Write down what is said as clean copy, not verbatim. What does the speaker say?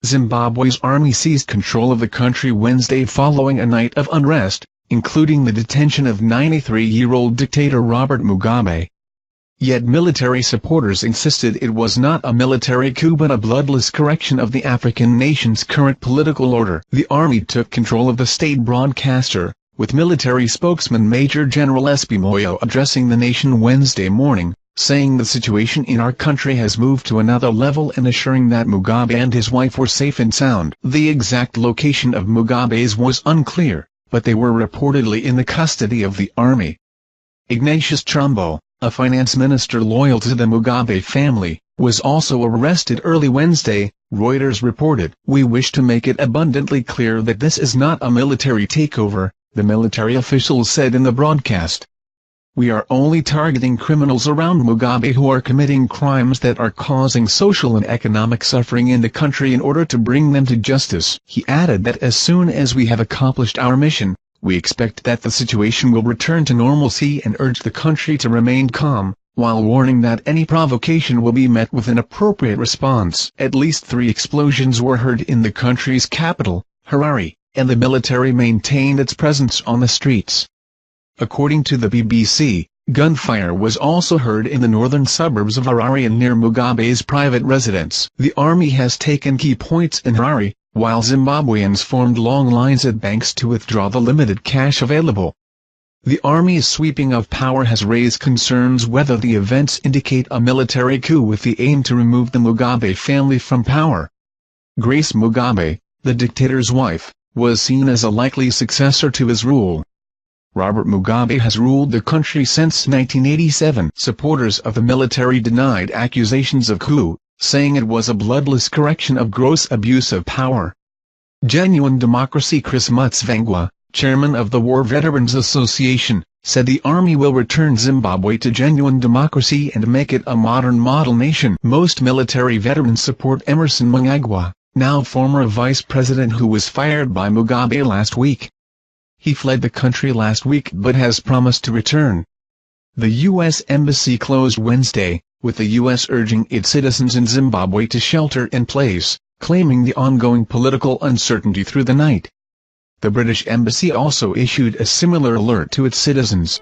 Zimbabwe's army seized control of the country Wednesday following a night of unrest, including the detention of 93-year-old dictator Robert Mugabe. Yet military supporters insisted it was not a military coup but a bloodless correction of the African nation's current political order. The army took control of the state broadcaster, with military spokesman Major General Moyo addressing the nation Wednesday morning, saying the situation in our country has moved to another level and assuring that Mugabe and his wife were safe and sound. The exact location of Mugabes was unclear, but they were reportedly in the custody of the army. Ignatius Chombo, a finance minister loyal to the Mugabe family, was also arrested early Wednesday, Reuters reported. "We wish to make it abundantly clear that this is not a military takeover," the military officials said in the broadcast. "We are only targeting criminals around Mugabe who are committing crimes that are causing social and economic suffering in the country in order to bring them to justice." He added that as soon as we have accomplished our mission, we expect that the situation will return to normalcy and urge the country to remain calm, while warning that any provocation will be met with an appropriate response. At least 3 explosions were heard in the country's capital, Harare, and the military maintained its presence on the streets. According to the BBC, gunfire was also heard in the northern suburbs of Harare and near Mugabe's private residence. The army has taken key points in Harare, while Zimbabweans formed long lines at banks to withdraw the limited cash available. The army's sweeping of power has raised concerns whether the events indicate a military coup with the aim to remove the Mugabe family from power. Grace Mugabe, the dictator's wife, was seen as a likely successor to his rule. Robert Mugabe has ruled the country since 1987. Supporters of the military denied accusations of coup, saying it was a bloodless correction of gross abuse of power. Genuine Democracy Chris Mutsvangwa, chairman of the War Veterans Association, said the army will return Zimbabwe to genuine democracy and make it a modern model nation. Most military veterans support Emmerson Mnangagwa, now former vice president who was fired by Mugabe last week. He fled the country last week but has promised to return. The U.S. Embassy closed Wednesday, with the U.S. urging its citizens in Zimbabwe to shelter in place, claiming the ongoing political uncertainty through the night. The British Embassy also issued a similar alert to its citizens.